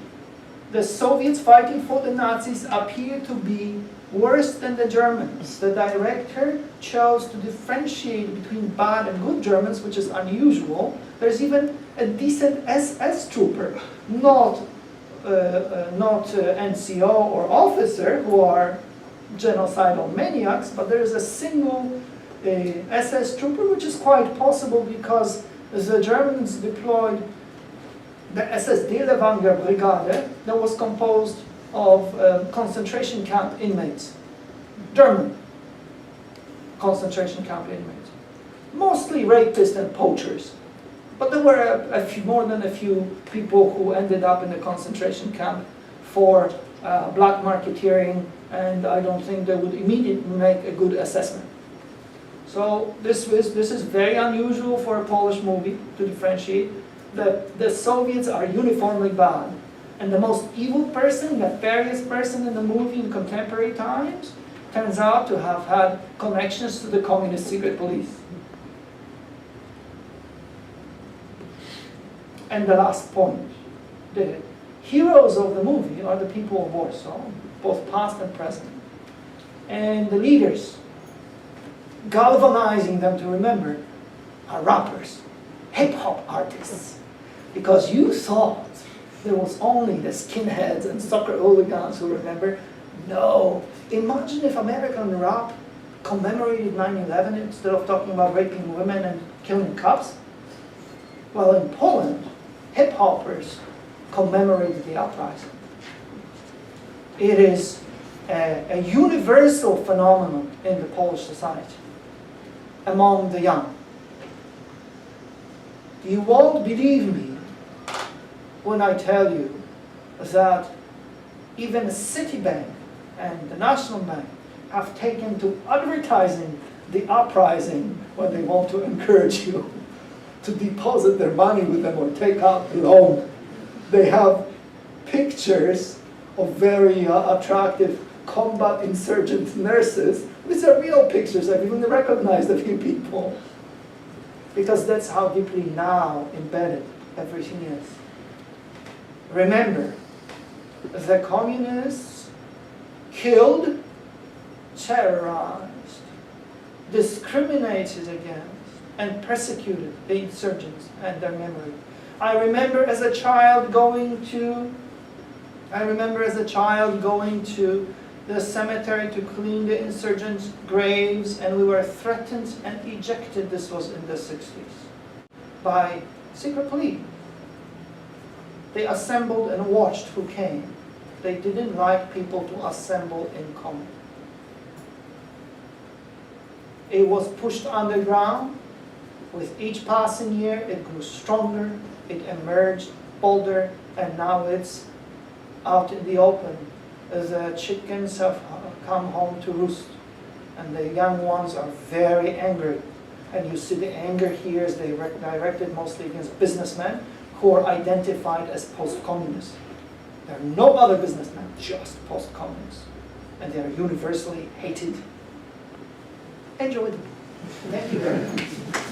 the Soviets fighting for the Nazis appear to be worse than the Germans. The director chose to differentiate between bad and good Germans, which is unusual. There's even a decent SS trooper, not NCO or officer, who are genocidal maniacs, but there is a single SS trooper, which is quite possible because the Germans deployed the SS Delewanger Brigade that was composed of concentration camp inmates, German concentration camp inmates, mostly rapists and poachers. But there were more than a few people who ended up in the concentration camp for black marketeering, and I don't think they would immediately make a good assessment. So this is very unusual for a Polish movie to differentiate that the Soviets are uniformly bad. And the most evil person, nefarious person in the movie in contemporary times turns out to have had connections to the communist secret police. And the last point, the heroes of the movie are the people of Warsaw, both past and present. And the leaders, galvanizing them to remember, are rappers, hip-hop artists. Because you thought there was only the skinheads and soccer hooligans who remember. No. Imagine if American rap commemorated 9/11 instead of talking about raping women and killing cops. Well, in Poland, hip-hoppers commemorated the uprising. It is a universal phenomenon in the Polish society among the young. You won't believe me when I tell you that even Citibank and the National Bank have taken to advertising the uprising when they want to encourage you to deposit their money with them or take out a loan. They have pictures of very attractive combat insurgent nurses. These are real pictures. I've even recognized a few people. Because that's how deeply now embedded everything is. Remember, the communists killed, terrorized, discriminated against, and persecuted the insurgents and their memory. I remember as a child going to the cemetery to clean the insurgents' graves, and we were threatened and ejected. This was in the 60s by secret police. They assembled and watched who came. They didn't like people to assemble in common. It was pushed underground. With each passing year, it grew stronger, it emerged bolder, and now it's out in the open. The chickens have come home to roost, and the young ones are very angry. And you see the anger here is directed mostly against businessmen who are identified as post-communists. There are no other businessmen, just post-communists. And they are universally hated. Enjoy them. Thank you very much.